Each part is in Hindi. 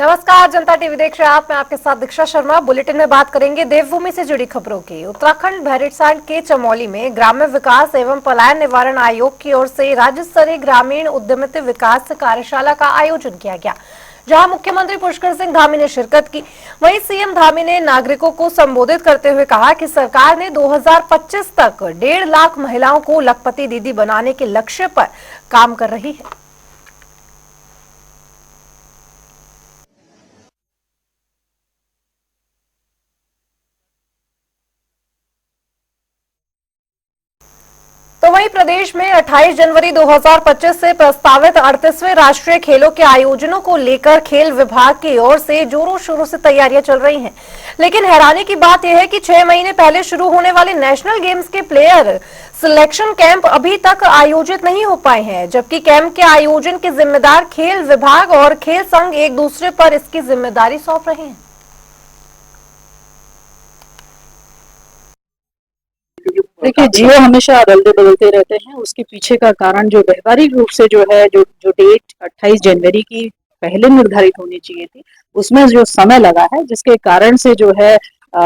नमस्कार, जनता टीवी देख रहे हैं आप। मैं आपके साथ दीक्षा शर्मा। बुलेटिन में बात करेंगे देवभूमि से जुड़ी खबरों की। उत्तराखंड भैरड़सांड के चमोली में ग्राम्य विकास एवं पलायन निवारण आयोग की ओर से राज्य स्तरीय ग्रामीण उद्यमिता विकास कार्यशाला का आयोजन किया गया, जहां मुख्यमंत्री पुष्कर सिंह धामी ने शिरकत की। वहीं सीएम धामी ने नागरिकों को संबोधित करते हुए कहा कि सरकार ने 2025 तक 1.5 लाख महिलाओं को लखपति दीदी बनाने के लक्ष्य पर काम कर रही है। तो वहीं प्रदेश में 28 जनवरी 2025 से प्रस्तावित 38वें राष्ट्रीय खेलों के आयोजनों को लेकर खेल विभाग की ओर से जोरों शोरों से तैयारियां चल रही हैं। लेकिन हैरानी की बात यह है कि 6 महीने पहले शुरू होने वाले नेशनल गेम्स के प्लेयर सिलेक्शन कैंप अभी तक आयोजित नहीं हो पाए हैं, जबकि कैंप के आयोजन के जिम्मेदार खेल विभाग और खेल संघ एक दूसरे पर इसकी जिम्मेदारी सौंप रहे हैं। देखिए, जियो हमेशा बदलते बदलते रहते हैं। उसके पीछे का कारण जो व्यवहारिक रूप से जो है जो डेट 28 जनवरी की पहले निर्धारित होनी चाहिए थी, उसमें जो समय लगा है, जिसके कारण से जो है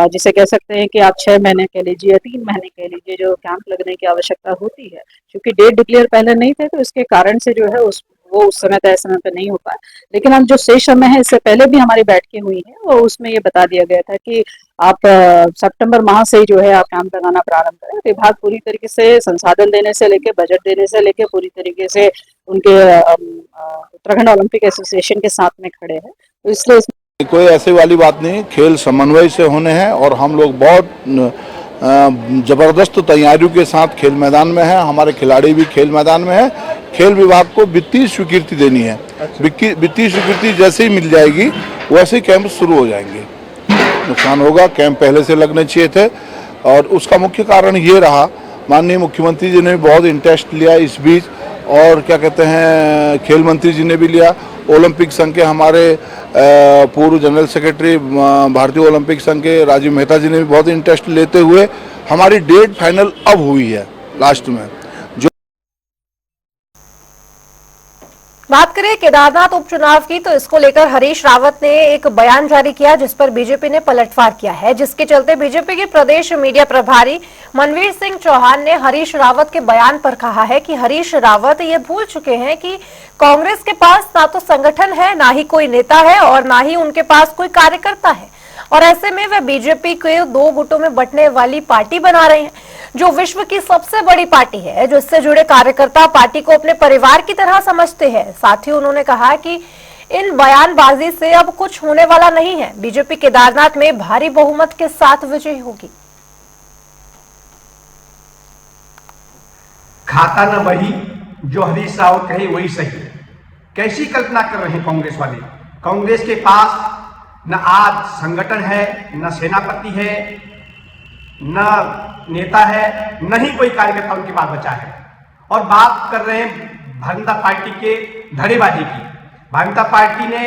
जिसे कह सकते हैं कि आप 6 महीने कह लीजिए या 3 महीने कह लीजिए, जो कैंप लगने की आवश्यकता होती है, क्योंकि डेट डिक्लेयर पहले नहीं थे, तो इसके कारण से जो है वो उस समय तय समय पर नहीं हो पाया। लेकिन अब जो शेष समय है, इससे पहले भी हमारी बैठकें हुई हैं और उसमें ये बता दिया गया था कि आप सितंबर माह से ही जो है आप कैंप लगाना प्रारंभ करें। विभाग पूरी तरीके से संसाधन देने से लेके बजट देने से लेके पूरी तरीके से उनके उत्तराखंड ओलंपिक एसोसिएशन के साथ में खड़े हैं, तो इसलिए कोई ऐसी वाली बात नहीं। खेल समन्वय से होने हैं और हम लोग बहुत जबरदस्त तैयारियों के साथ खेल मैदान में हैं। हमारे खिलाड़ी भी खेल मैदान में हैं। खेल विभाग को वित्तीय स्वीकृति देनी है। वित्तीय स्वीकृति जैसे ही मिल जाएगी वैसे ही कैंप शुरू हो जाएंगे। नुकसान होगा, कैंप पहले से लगने चाहिए थे और उसका मुख्य कारण ये रहा, माननीय मुख्यमंत्री जी ने भी बहुत इंटरेस्ट लिया इस बीच, और क्या कहते हैं खेल मंत्री जी ने भी लिया। ओलंपिक संघ के हमारे पूर्व जनरल सेक्रेटरी भारतीय ओलंपिक संघ के राजीव मेहता जी ने भी बहुत इंटरेस्ट लेते हुए हमारी डेट फाइनल अब हुई है लास्ट में। बात करें केदारनाथ उपचुनाव की, तो इसको लेकर हरीश रावत ने एक बयान जारी किया, जिस पर बीजेपी ने पलटवार किया है, जिसके चलते बीजेपी के प्रदेश मीडिया प्रभारी मनवीर सिंह चौहान ने हरीश रावत के बयान पर कहा है कि हरीश रावत ये भूल चुके हैं कि कांग्रेस के पास ना तो संगठन है, ना ही कोई नेता है और ना ही उनके पास कोई कार्यकर्ता है, और ऐसे में वे बीजेपी को 2 गुटों में बंटने वाली पार्टी बना रहे हैं, जो विश्व की सबसे बड़ी पार्टी है। जो इससे जुड़े कार्यकर्ता पार्टी को अपने परिवार की तरह समझते हैं। साथ ही उन्होंने कहा कि इन बयानबाजी से अब कुछ होने वाला नहीं है। बीजेपी केदारनाथ में भारी बहुमत के साथ विजयी होगी। खाता न वही जो हरीश रावत कहे वही सही। कैसी कल्पना कर रहे हैं कांग्रेस वाले? कांग्रेस के पास न आज संगठन है, न सेनापति है, न नेता है, न ही कोई कार्यकर्ता उनके पास बचा है। और बात कर रहे हैं भारतीय जनता पार्टी के धड़ेबाजी की। भारतीय जनता पार्टी ने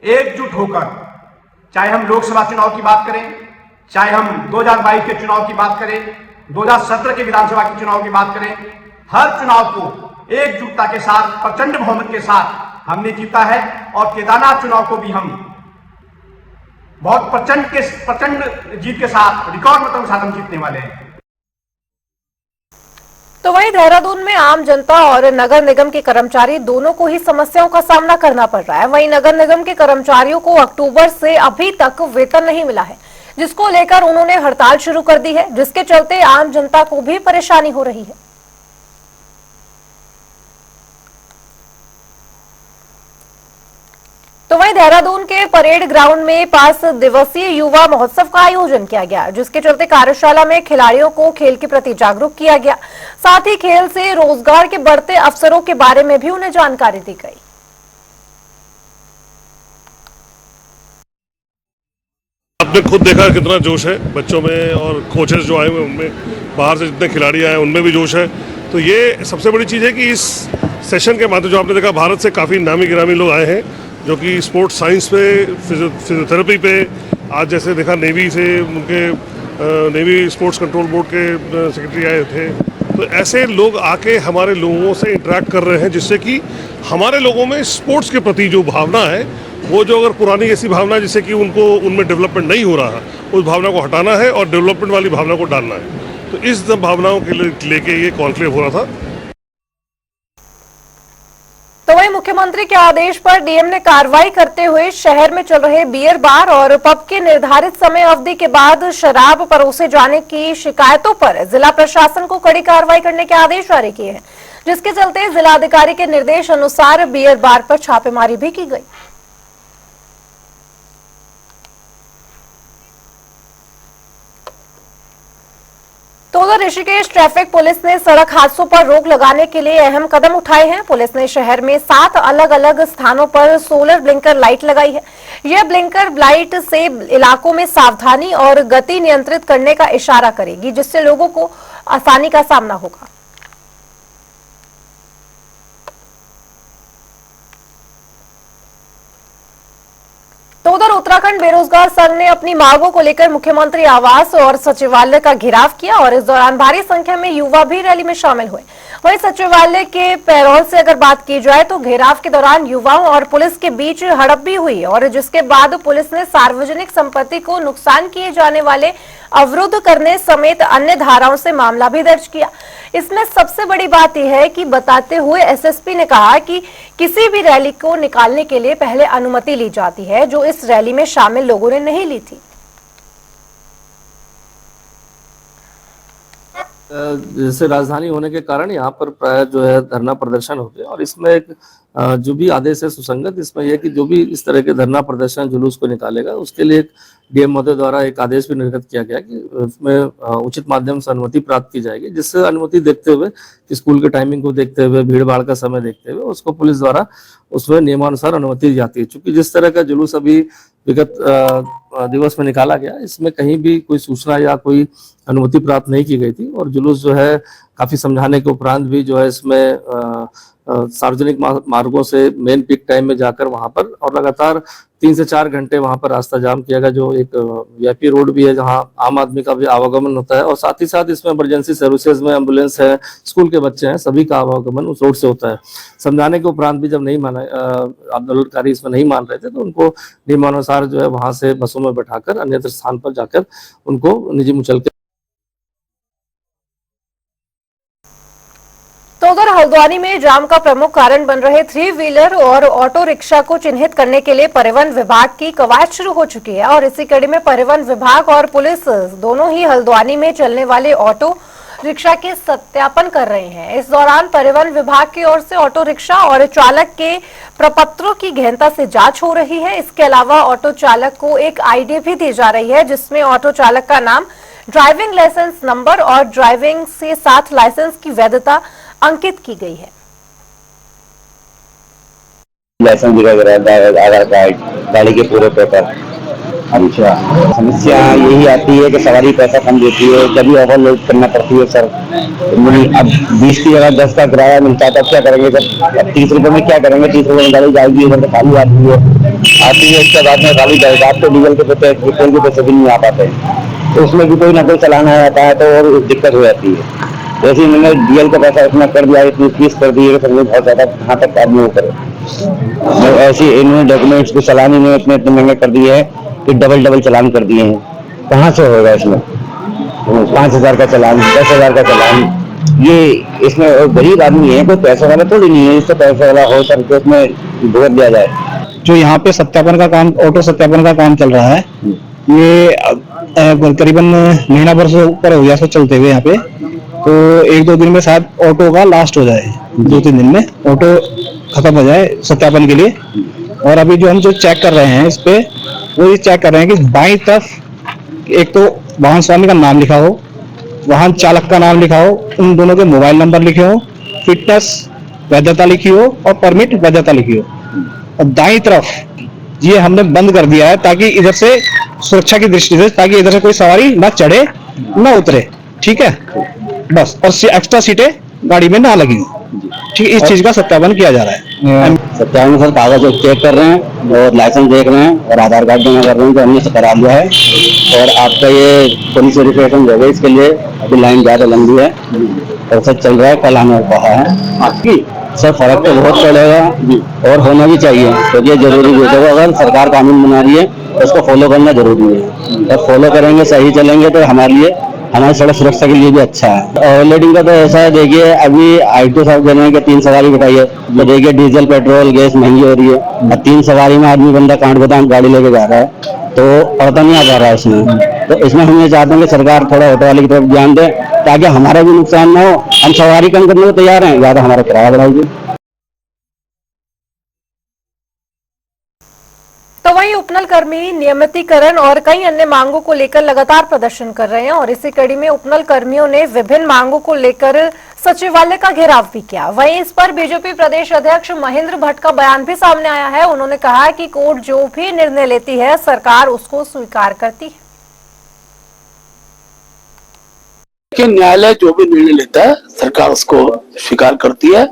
एकजुट होकर, चाहे हम लोकसभा चुनाव की बात करें, चाहे हम 2022 के चुनाव की बात करें, 2017 के विधानसभा के चुनाव की बात करें, हर चुनाव को एकजुटता के साथ, प्रचंड बहुमत के साथ हमने जीता है। और केदारनाथ चुनाव को भी हम बहुत प्रचंड जीत के साथ, रिकॉर्ड मतों के साथ हम जीतने वाले हैं। तो वहीं देहरादून में आम जनता और नगर निगम के कर्मचारी दोनों को ही समस्याओं का सामना करना पड़ रहा है। वहीं नगर निगम के कर्मचारियों को अक्टूबर से अभी तक वेतन नहीं मिला है, जिसको लेकर उन्होंने हड़ताल शुरू कर दी है, जिसके चलते आम जनता को भी परेशानी हो रही है। तो वहीं देहरादून के परेड ग्राउंड में 5 दिवसीय युवा महोत्सव का आयोजन किया गया, जिसके चलते कार्यशाला में खिलाड़ियों को खेल के प्रति जागरूक किया गया। साथ ही खेल से रोजगार के बढ़ते अवसरों के बारे में भी उन्हें जानकारी दी गई। आपने खुद देखा कितना जोश है बच्चों में, और कोचेस जो आए हुए उनमें, बाहर से जितने खिलाड़ी आए उनमें भी जोश है। तो ये सबसे बड़ी चीज़ है कि इस सेशन के माध्यम जो आपने देखा, भारत से काफ़ी नामी गिरामी लोग आए हैं, जो कि स्पोर्ट्स साइंस पे, फिजियोथेरेपी पे, आज जैसे देखा नेवी से उनके नेवी स्पोर्ट्स कंट्रोल बोर्ड के सेक्रेटरी आए थे। तो ऐसे लोग आके हमारे लोगों से इंटरेक्ट कर रहे हैं, जिससे कि हमारे लोगों में स्पोर्ट्स के प्रति जो भावना है वो जो अगर पुरानी ऐसी भावना जिससे कि उनको उनमें डेवलपमेंट नहीं हो रहा है, उस भावना को हटाना है और डेवलपमेंट वाली भावना को डालना है। तो इस भावनाओं के लेके ये कॉन्क्लेव हो रहा था। तो वहीं मुख्यमंत्री के आदेश पर डीएम ने कार्रवाई करते हुए शहर में चल रहे बियर बार और पब के निर्धारित समय अवधि के बाद शराब परोसे जाने की शिकायतों पर जिला प्रशासन को कड़ी कार्रवाई करने के आदेश जारी किए हैं, जिसके चलते जिलाधिकारी के निर्देश अनुसार बियर बार पर छापेमारी भी की गई। तो उधर ऋषिकेश ट्रैफिक पुलिस ने सड़क हादसों पर रोक लगाने के लिए अहम कदम उठाए हैं। पुलिस ने शहर में 7 अलग अलग स्थानों पर सोलर ब्लिंकर लाइट लगाई है। यह ब्लिंकर लाइट से इलाकों में सावधानी और गति नियंत्रित करने का इशारा करेगी, जिससे लोगों को आसानी का सामना होगा। तो उधर उत्तराखंड बेरोजगार संघ ने अपनी मांगों को लेकर मुख्यमंत्री आवास और सचिवालय का घेराव किया और इस दौरान भारी संख्या में युवा भी रैली में शामिल हुए। वहीं सचिवालय के पैरोल से अगर बात की जाए तो घेराव के दौरान युवाओं और पुलिस के बीच झड़प भी हुई और जिसके बाद पुलिस ने सार्वजनिक संपत्ति को नुकसान किए जाने वाले अवरुद्ध करने समेत अन्य धाराओं से मामला भी दर्ज किया। इसमें सबसे बड़ी बात यह है कि बताते हुए एसएसपी ने कहा कि किसी भी रैली को निकालने के लिए पहले अनुमति ली जाती है, जो इस रैली में शामिल लोगों ने नहीं ली थी। जैसे राजधानी होने के कारण यहाँ पर प्राय जो है धरना प्रदर्शन हो गया और इसमें एक जो भी आदेश है सुसंगत, इसमें यह कि जो भी इस तरह के धरना प्रदर्शन जुलूस को निकालेगा उसके लिए एक डीएम महोदय द्वारा एक आदेश भी निर्गत किया गया कि उसमें उचित माध्यम से अनुमति प्राप्त की जाएगी, जिससे अनुमति देखते हुए स्कूल के टाइमिंग को देखते हुए भीड़ भाड़ का समय देखते हुए उसको पुलिस द्वारा उसमें नियमानुसार अनुमति दी जाती है। चूंकि जिस तरह का जुलूस अभी विगत दिवस में निकाला गया, इसमें कहीं भी कोई सूचना या कोई अनुमति प्राप्त नहीं की गई थी और जुलूस जो है काफी समझाने के उपरांत भी जो है इसमें सार्वजनिक मार्गों से मेन पीक टाइम में जाकर वहां पर और लगातार 3 से 4 घंटे वहां पर रास्ता जाम किया गया, जो एक वीआईपी रोड भी है जहां आम आदमी का भी आवागमन होता है और साथ ही साथ इसमें इमरजेंसी सर्विसेज में एम्बुलेंस है, स्कूल के बच्चे हैं, सभी का आवागमन उस रोड से होता है। समझाने के उपरांत भी जब नहीं माना, आंदोलनकारी इसमें नहीं मान रहे थे तो उनको नियमानुसार जो है वहां से बसों में बैठाकर अन्यत्र स्थान पर जाकर उनको निजी मुचल के। तो उधर हल्द्वानी में जाम का प्रमुख कारण बन रहे 3 व्हीलर और ऑटो रिक्शा को चिन्हित करने के लिए परिवहन विभाग की कवायद शुरू हो चुकी है और इसी कड़ी में परिवहन विभाग और पुलिस दोनों ही हल्द्वानी में चलने वाले ऑटो रिक्शा के सत्यापन कर रहे हैं। इस दौरान परिवहन विभाग की ओर से ऑटो रिक्शा और चालक के प्रपत्रों की गहनता से जांच हो रही है। इसके अलावा ऑटो चालक को एक आईडी भी दी जा रही है, जिसमें ऑटो चालक का नाम, ड्राइविंग लाइसेंस नंबर और ड्राइविंग से साथ लाइसेंस की वैधता अंकित की गई है। लाइसेंस आधार कार्ड, गाड़ी के पूरे पेपर। अच्छा, समस्या यही आती है कि सवारी पैसा कम देती है, कभी ओवरलोड करना पड़ती है सर। अब 20 की जगह 10 का किराया मिलता है तो अब क्या करेंगे सर? अब 30 रुपए में क्या करेंगे? 30 रुपए में गाड़ी जाएगी, इधर तो खाली आती है इसके बाद में खाली जाएगा। आप तो डीजल के पैसे, पेट्रोल के पैसे भी नहीं आ पाते, तो उसमें भी कोई ना कोई चलाना आता है तो और दिक्कत हो जाती है। जैसे इन्होंने डीएल का पैसा इतना कर दिया, इतनी फीस कर दी है कि बहुत ज्यादा कहाँ तक आदमी वो करे। ऐसे इन्होंने डॉक्यूमेंट्स को चलाने में इतने महंगे कर दिए हैं कि डबल चलान कर दिए हैं। कहाँ से होगा इसमें? 5,000 का चलान, 10,000 का चलान। ये इसमें गरीब आदमी है, कोई पैसा वाला थोड़ी नहीं है। इससे पैसा वाला हो सर तो उसमें भुगत दिया जाए। जो यहाँ पे सत्यापन का काम, ऑटो सत्यापन का काम चल रहा है, ये करीबन महीना भर से ऊपर हो गया चलते हुए यहाँ पे। तो 1-2 दिन में शायद ऑटो का लास्ट हो जाए, 2-3 दिन में ऑटो खत्म हो जाए सत्यापन के लिए। और अभी जो हम चेक कर रहे हैं इस पे, वो ये चेक कर रहे हैं कि बाईं तरफ एक तो वाहन स्वामी का नाम लिखा हो, वाहन चालक का नाम लिखा हो, उन दोनों के मोबाइल नंबर लिखे हो, फिटनेस वैधता लिखी हो और परमिट वैधता लिखी हो। और दाईं तरफ ये हमने बंद कर दिया है ताकि इधर से सुरक्षा की दृष्टि से, ताकि इधर से कोई सवारी ना चढ़े ना उतरे, ठीक है बस। और एक्स्ट्रा सीटें गाड़ी में ना लगी, ठीक है। इस चीज का सत्यापन किया जा रहा है। सत्यापन सर कागज चेक कर रहे हैं और लाइसेंस देख रहे हैं और आधार कार्ड जमा कर रहे हैं, जो हमने करा लिया है। और आपका ये पुलिस वेरिफिकेशन जो है इसके लिए अभी लाइन ज्यादा लंबी है और सब चल रहा है। कल हमें कहा है आपकी सर फर्क तो बहुत पड़ेगा और होना भी चाहिए, तो ये जरूरी भी है। अगर सरकार कानून बना रही है तो उसको फॉलो करना जरूरी है। जब फॉलो करेंगे, सही चलेंगे तो हमारे लिए, हमारी सड़क सुरक्षा के लिए भी अच्छा है। ओवरलोडिंग का तो ऐसा है, देखिए अभी ITO साहब कह रहे हैं कि 3 सवारी बिठाई है, तो देखिए डीजल पेट्रोल गैस महंगी हो रही है। अब 3 सवारी में आदमी बंदा कांट बादाम गाड़ी लेके जा रहा है तो पता नहीं आ पा रहा है इसमें। तो इसमें हम ये चाहते हैं कि सरकार थोड़ा ऑटो वाले की तरफ ध्यान दे, ताकि हमारा भी नुकसान ना हो। हम सवारी कम करने को तैयार हैं, ज्यादा हमारा किराया बढ़ाएगी। तो वहीं उपनल कर्मी नियमितीकरण और कई अन्य मांगों को लेकर लगातार प्रदर्शन कर रहे हैं और इसी कड़ी में उपनल कर्मियों ने विभिन्न मांगों को लेकर सचिवालय का घेराव भी किया। वहीं इस पर बीजेपी प्रदेश अध्यक्ष महेंद्र भट्ट का बयान भी सामने आया है। उन्होंने कहा कि कोर्ट जो भी निर्णय लेती है सरकार उसको स्वीकार करती है। कि न्यायालय जो भी निर्णय लेता है सरकार उसको स्वीकार करती है।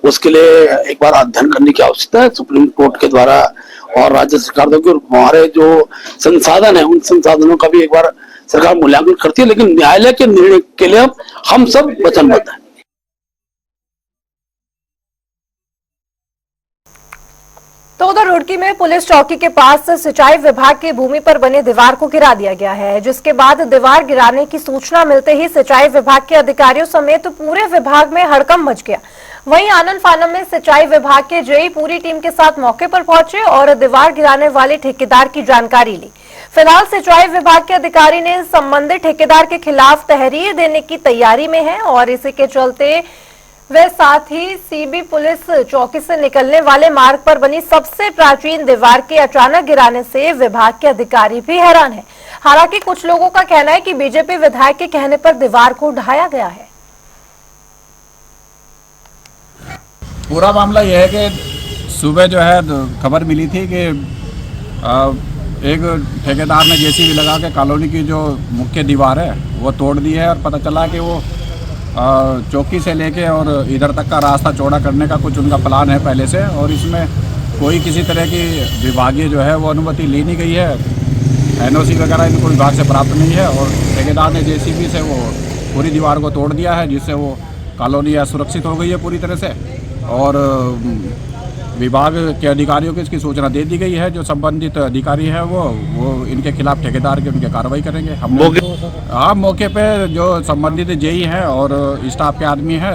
उसके लिए एक बार अध्ययन करने की आवश्यकता है सुप्रीम कोर्ट के द्वारा और राज्य सरकार द्वारा। हमारे जो संसाधन है उन संसाधनों का भी एक बार सरकार मूल्यांकन करती है, लेकिन न्यायालय के निर्णय के लिए हम सब वचनबद्ध हैं। तो उधर रुड़की में पुलिस चौकी के पास सिंचाई विभाग की भूमि पर बने दीवार को गिरा दिया गया है, जिसके बाद दीवार गिराने की सूचना मिलते ही सिंचाई विभाग के अधिकारियों समेत पूरे विभाग में हड़कंप मच गया। वहीं आनंद फानम में सिंचाई विभाग के जेई पूरी टीम के साथ मौके पर पहुंचे और दीवार गिराने वाले ठेकेदार की जानकारी ली। फिलहाल सिंचाई विभाग के अधिकारी ने संबंधित ठेकेदार के खिलाफ तहरीर देने की तैयारी में है और इसी के चलते वे साथ ही सीबी पुलिस चौकी से निकलने वाले मार्ग पर बनी सबसे प्राचीन दीवार के अचानक गिराने से विभाग के अधिकारी भी हैरान हैं। हालांकि कुछ लोगों का कहना है कि बीजेपी विधायक के कहने पर दीवार को ढाया गया है। पूरा मामला यह है कि सुबह जो है खबर मिली थी कि एक ठेकेदार ने जेसीबी लगा के कॉलोनी की जो मुख्य दीवार है वो तोड़ दी है और पता चला कि वो चौकी से लेके और इधर तक का रास्ता चौड़ा करने का कुछ उनका प्लान है पहले से, और इसमें कोई किसी तरह की विभागीय जो है वो अनुमति ली नहीं गई है। NOC वगैरह इनको विभाग से प्राप्त नहीं है और ठेकेदार ने जेसीबी से वो पूरी दीवार को तोड़ दिया है, जिससे वो कॉलोनी असुरक्षित हो गई है पूरी तरह से। और विभाग के अधिकारियों को इसकी सूचना दे दी गई है। जो संबंधित अधिकारी है वो इनके खिलाफ ठेकेदार के उनके कार्रवाई करेंगे। हम मौके पे जो संबंधित जेई हैं और स्टाफ के आदमी हैं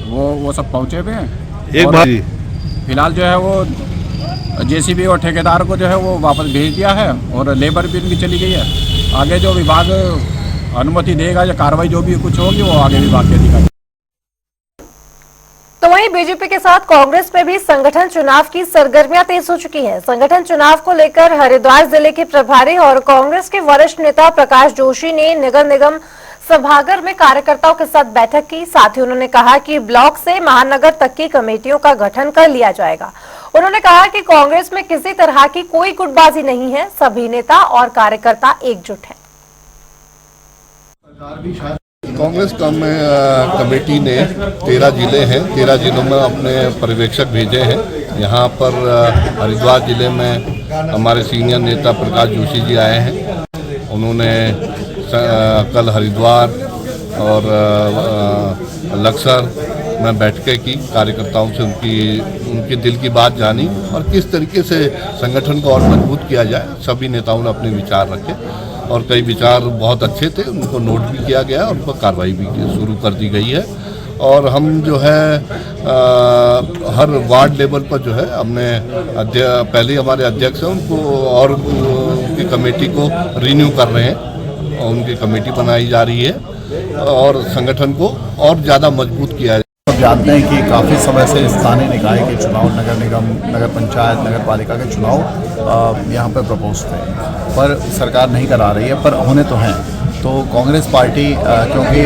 वो सब पहुंचे हुए हैं। एक बार फिलहाल जो है वो जेसीबी और ठेकेदार को जो है वो वापस भेज दिया है और लेबर भी इनकी चली गई है। आगे जो विभाग अनुमति देगा या कार्रवाई जो भी कुछ होगी वो आगे विभाग के अधिकारी। तो वहीं बीजेपी के साथ कांग्रेस में भी संगठन चुनाव की सरगर्मियां तेज हो चुकी हैं। संगठन चुनाव को लेकर हरिद्वार जिले के प्रभारी और कांग्रेस के वरिष्ठ नेता प्रकाश जोशी ने नगर निगम सभागार में कार्यकर्ताओं के साथ बैठक की। साथ ही उन्होंने कहा कि ब्लॉक से महानगर तक की कमेटियों का गठन कर लिया जाएगा। उन्होंने कहा कि कांग्रेस में किसी तरह की कोई गुटबाजी नहीं है, सभी नेता और कार्यकर्ता एकजुट हैं। कांग्रेस कमेटी ने 13 जिले हैं, 13 जिलों में अपने पर्यवेक्षक भेजे हैं। यहाँ पर हरिद्वार जिले में हमारे सीनियर नेता प्रकाश जोशी जी आए हैं। उन्होंने कल हरिद्वार और लक्सर में बैठकें की, कार्यकर्ताओं से उनके दिल की बात जानी और किस तरीके से संगठन को और मजबूत किया जाए। सभी नेताओं ने अपने विचार रखे और कई विचार बहुत अच्छे थे, उनको नोट भी किया गया और उन पर कार्रवाई भी शुरू कर दी गई है। और हम जो है हर वार्ड लेवल पर जो है हमने पहले हमारे अध्यक्ष हैं उनको और उनकी कमेटी को रिन्यू कर रहे हैं और उनकी कमेटी बनाई जा रही है और संगठन को और ज़्यादा मजबूत किया है। आप जानते हैं कि काफ़ी समय से स्थानीय निकाय के चुनाव, नगर निगम, नगर पंचायत, नगर पालिका के चुनाव यहाँ पर प्रपोज थे, पर सरकार नहीं करा रही है, पर होने तो हैं। तो कांग्रेस पार्टी क्योंकि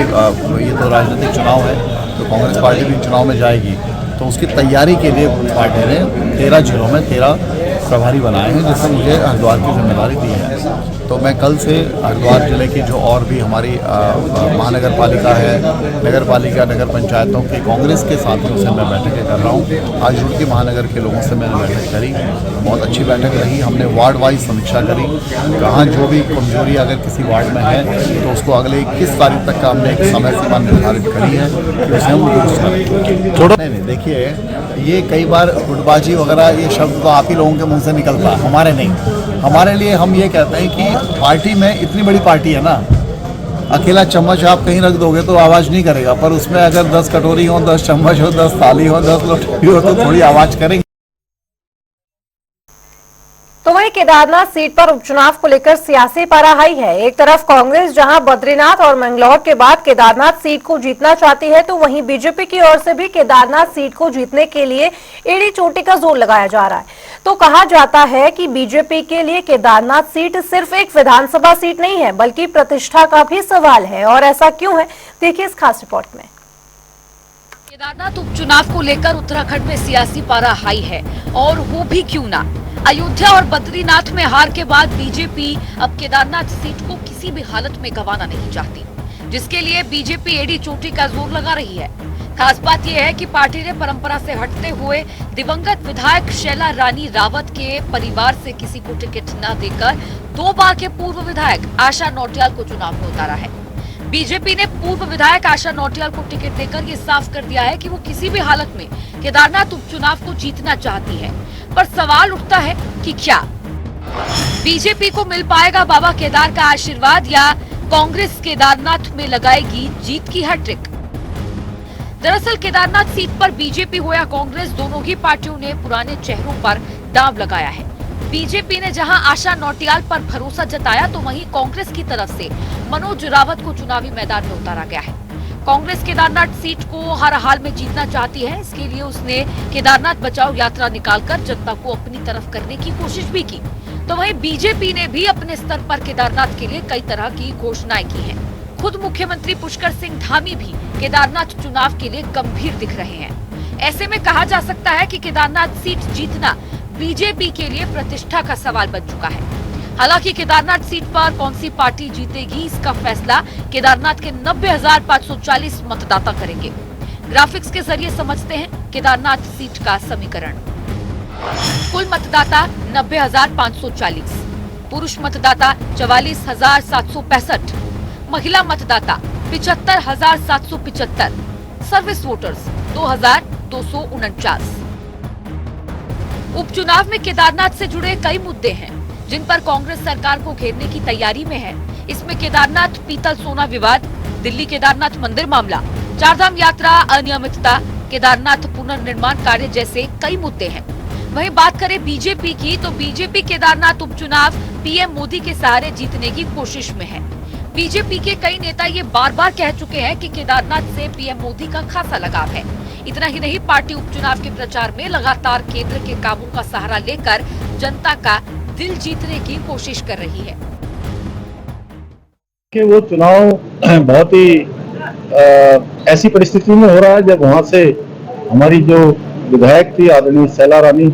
ये तो राजनीतिक चुनाव है तो कांग्रेस पार्टी भी चुनाव में जाएगी, तो उसकी तैयारी के लिए पार्टी ने 13 जिलों में 13 प्रभारी बनाए हैं, जिससे मुझे हरिद्वार की जिम्मेदारी दी है। तो मैं कल से हरिद्वार जिले की जो और भी हमारी महानगर पालिका है, नगर पालिका, नगर पंचायतों की कांग्रेस के साथियों से मैं बैठकें कर रहा हूँ। आज रुड़की महानगर के लोगों से मैंने बैठक करी, बहुत अच्छी बैठक रही। हमने वार्ड वाइज समीक्षा करी, कहाँ जो भी कमजोरी अगर किसी वार्ड में है तो उसको अगले 21 तारीख तक का हमने एक समय सीमा निर्धारित करी है कि उसे हम दुरुस्त करें। नहीं, देखिए ये कई बार गुटबाजी वगैरह ये शब्द तो आप ही लोगों के मुंह से निकलता है, हमारे नहीं। हमारे लिए हम ये कहते हैं कि पार्टी में इतनी बड़ी पार्टी है ना, अकेला चम्मच आप कहीं रख दोगे तो आवाज़ नहीं करेगा, पर उसमें अगर 10 कटोरी हो, 10 चम्मच हो, 10 थाली हो, 10 लोटी हो तो थोड़ी आवाज़ करेंगे। तो वहीं केदारनाथ सीट पर उपचुनाव को लेकर सियासी पारा हाई है। एक तरफ कांग्रेस जहां बद्रीनाथ और मंगलौर के बाद केदारनाथ सीट को जीतना चाहती है, तो वहीं बीजेपी की ओर से भी केदारनाथ सीट को जीतने के लिए एड़ी चोटी का जोर लगाया जा रहा है। तो कहा जाता है कि बीजेपी के लिए केदारनाथ सीट सिर्फ एक विधानसभा सीट नहीं है, बल्कि प्रतिष्ठा का भी सवाल है। और ऐसा क्यों है, देखिए इस खास रिपोर्ट में। केदारनाथ उपचुनाव को लेकर उत्तराखंड में सियासी पारा हाई है, और वो भी क्यों ना। अयोध्या और बद्रीनाथ में हार के बाद बीजेपी अब केदारनाथ सीट को किसी भी हालत में गंवाना नहीं चाहती, जिसके लिए बीजेपी एड़ी चोटी का जोर लगा रही है। खास बात यह है कि पार्टी ने परंपरा से हटते हुए दिवंगत विधायक शैला रानी रावत के परिवार से किसी को टिकट न देकर 2 बार के पूर्व विधायक आशा नौटियाल को चुनाव में उतारा है। बीजेपी ने पूर्व विधायक आशा नौटियाल को टिकट देकर ये साफ कर दिया है कि वो किसी भी हालत में केदारनाथ उपचुनाव को जीतना चाहती है। पर सवाल उठता है कि क्या बीजेपी को मिल पाएगा बाबा केदार का आशीर्वाद, या कांग्रेस केदारनाथ में लगाएगी जीत की हैट्रिक। दरअसल केदारनाथ सीट पर बीजेपी हो या कांग्रेस, दोनों ही पार्टियों ने पुराने चेहरों पर दांव लगाया है। बीजेपी ने जहां आशा नौटियाल पर भरोसा जताया, तो वहीं कांग्रेस की तरफ से मनोज रावत को चुनावी मैदान में उतारा गया है। कांग्रेस केदारनाथ सीट को हर हाल में जीतना चाहती है। इसके लिए उसने केदारनाथ बचाओ यात्रा निकालकर जनता को अपनी तरफ करने की कोशिश भी की। तो वहीं बीजेपी ने भी अपने स्तर पर केदारनाथ के लिए कई तरह की घोषणाएं की हैं। खुद मुख्यमंत्री पुष्कर सिंह धामी भी केदारनाथ चुनाव के लिए गंभीर दिख रहे हैं। ऐसे में कहा जा सकता है कि केदारनाथ सीट जीतना बीजेपी के लिए प्रतिष्ठा का सवाल बन चुका है। हालांकि केदारनाथ सीट पर कौन सी पार्टी जीतेगी, इसका फैसला केदारनाथ के 90,540 मतदाता करेंगे। ग्राफिक्स के जरिए समझते हैं केदारनाथ सीट का समीकरण। कुल मतदाता 90,540, पुरुष मतदाता 44,765, महिला मतदाता 75,775, सर्विस वोटर्स 2,249। उपचुनाव में केदारनाथ से जुड़े कई मुद्दे हैं जिन पर कांग्रेस सरकार को घेरने की तैयारी में है। इसमें केदारनाथ पीतल सोना विवाद, दिल्ली केदारनाथ मंदिर मामला, चारधाम यात्रा अनियमितता, केदारनाथ पुनर्निर्माण कार्य जैसे कई मुद्दे हैं। वहीं बात करें बीजेपी की, तो बीजेपी केदारनाथ उपचुनाव पीएम मोदी के सहारे जीतने की कोशिश में है। बीजेपी के कई नेता ये बार बार कह चुके हैं कि केदारनाथ से पीएम मोदी का खासा लगाव है। इतना ही नहीं, पार्टी उपचुनाव के प्रचार में लगातार केंद्र के कामों का सहारा लेकर जनता का दिल जीतने की कोशिश कर रही है। कि वो चुनाव बहुत ही ऐसी परिस्थिति में हो रहा है जब वहां से हमारी जो विधायक थी आदरणीय शैला रानी,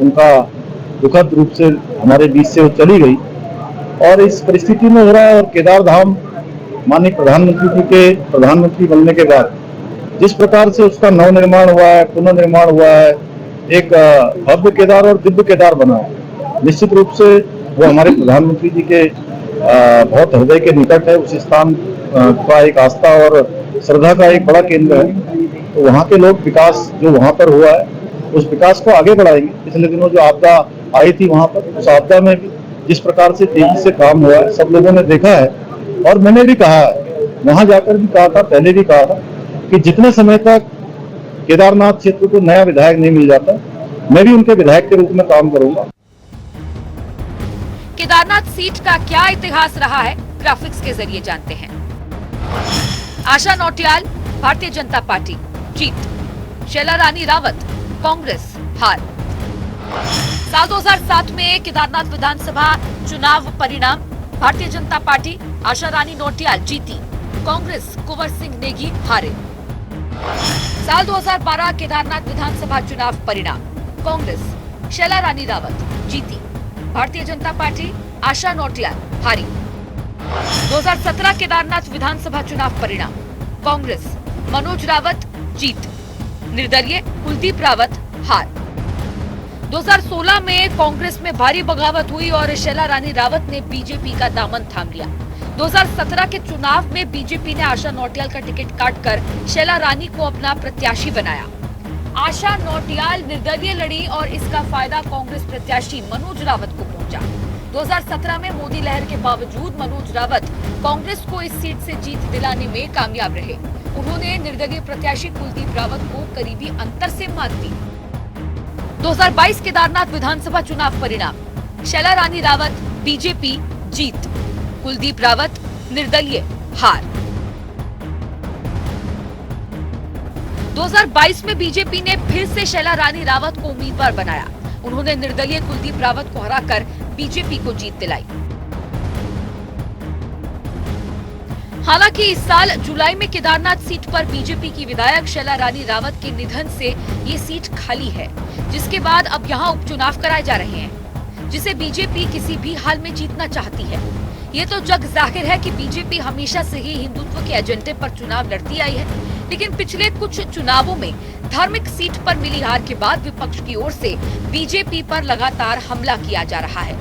उनका दुखद रूप से हमारे बीच से वो चली गई, और इस परिस्थिति में हो रहा है। और केदार धाम माननीय प्रधानमंत्री जी के प्रधानमंत्री बनने के बाद जिस प्रकार से उसका नवनिर्माण हुआ है, पुनर्निर्माण हुआ है, एक भव्य केदार और दिव्य केदार बना है, निश्चित रूप से वो हमारे प्रधानमंत्री जी के बहुत हृदय के निकट है। उस स्थान का एक आस्था और श्रद्धा का एक बड़ा केंद्र है। तो वहाँ के लोग विकास जो वहाँ पर हुआ है, उस विकास को आगे बढ़ाएंगे। पिछले दिनों जो आपदा आई थी वहाँ पर, उस आपदा में भी जिस प्रकार से तेजी से काम हुआ है, सब लोगों ने देखा है। और मैंने भी कहा है, वहाँ जाकर भी कहा था, पहले भी कहा था कि जितने समय तक केदारनाथ क्षेत्र को नया विधायक नहीं मिल जाता, मैं भी उनके विधायक के रूप में काम करूंगा। केदारनाथ सीट का क्या इतिहास रहा है, ग्राफिक्स के जरिए जानते हैं। आशा नौटियाल भारतीय जनता पार्टी जीत, शैला रानी रावत कांग्रेस हार। साल 2007 में केदारनाथ विधानसभा चुनाव परिणाम, भारतीय जनता पार्टी आशा रानी नौटियाल जीती, कांग्रेस कुंवर सिंह नेगी हारे। साल 2012 केदारनाथ विधानसभा चुनाव परिणाम, कांग्रेस शैला रानी रावत जीती, भारतीय जनता पार्टी आशा नौटियाल हारी। 2017 केदारनाथ विधानसभा चुनाव परिणाम, कांग्रेस मनोज रावत जीत, निर्दलीय कुलदीप रावत हार। 2016 में कांग्रेस में भारी बगावत हुई और शैला रानी रावत ने बीजेपी का दामन थाम लिया। 2017 के चुनाव में बीजेपी ने आशा नौटियाल का टिकट काटकर शैला रानी को अपना प्रत्याशी बनाया। आशा नौटियाल निर्दलीय लड़ी और इसका फायदा कांग्रेस प्रत्याशी मनोज रावत को पहुंचा। 2017 में मोदी लहर के बावजूद मनोज रावत कांग्रेस को इस सीट से जीत दिलाने में कामयाब रहे। उन्होंने निर्दलीय प्रत्याशी कुलदीप रावत को करीबी अंतर से मात दी। 2022 केदारनाथ विधानसभा चुनाव परिणाम, शैला रानी रावत बीजेपी जीत, कुलदीप रावत निर्दलीय हार। 2022 में बीजेपी ने फिर से शैला रानी रावत को उम्मीदवार बनाया। उन्होंने निर्दलीय कुलदीप रावत को हराकर बीजेपी को जीत दिलाई। हालांकि इस साल जुलाई में केदारनाथ सीट पर बीजेपी की विधायक शैला रानी रावत के निधन से ये सीट खाली है, जिसके बाद अब यहां उपचुनाव कराए जा रहे हैं, जिसे बीजेपी किसी भी हाल में जीतना चाहती है। ये तो जग जाहिर है कि बीजेपी हमेशा से ही हिंदुत्व के एजेंडे पर चुनाव लड़ती आई है, लेकिन पिछले कुछ चुनावों में धार्मिक सीट पर मिली हार के बाद विपक्ष की ओर से बीजेपी पर लगातार हमला किया जा रहा है।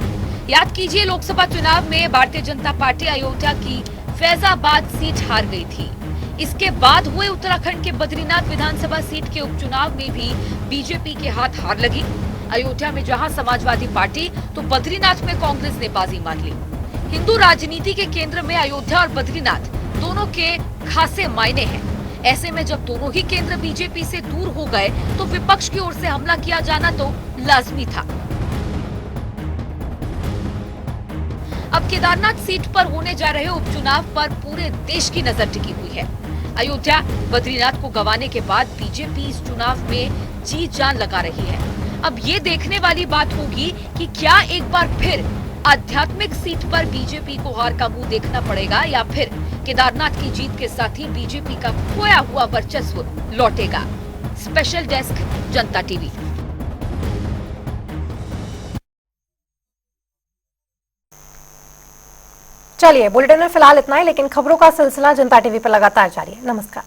याद कीजिए, लोकसभा चुनाव में भारतीय जनता पार्टी अयोध्या की फैजाबाद सीट हार गई थी। इसके बाद हुए उत्तराखंड के बद्रीनाथ विधानसभा सीट के उपचुनाव में भी बीजेपी के हाथ हार लगी। अयोध्या में जहां समाजवादी पार्टी तो बद्रीनाथ में कांग्रेस ने बाजी मार ली। हिंदू राजनीति के केंद्र में अयोध्या और बद्रीनाथ दोनों के खासे मायने हैं। ऐसे में जब दोनों ही केंद्र बीजेपी से दूर हो गए तो विपक्ष की ओर से हमला किया जाना तो लाजमी था। अब केदारनाथ सीट पर होने जा रहे उपचुनाव पर पूरे देश की नजर टिकी हुई है। अयोध्या बद्रीनाथ को गंवाने के बाद बीजेपी इस चुनाव में जी जान लगा रही है। अब ये देखने वाली बात होगी कि क्या एक बार फिर आध्यात्मिक सीट पर बीजेपी को हार का मुंह देखना पड़ेगा या फिर केदारनाथ की जीत के साथ ही बीजेपी का खोया हुआ वर्चस्व लौटेगा। स्पेशल डेस्क, जनता टीवी। चलिए, बुलेटिन में फिलहाल इतना ही, लेकिन खबरों का सिलसिला जनता टीवी पर लगातार जारी है। नमस्कार।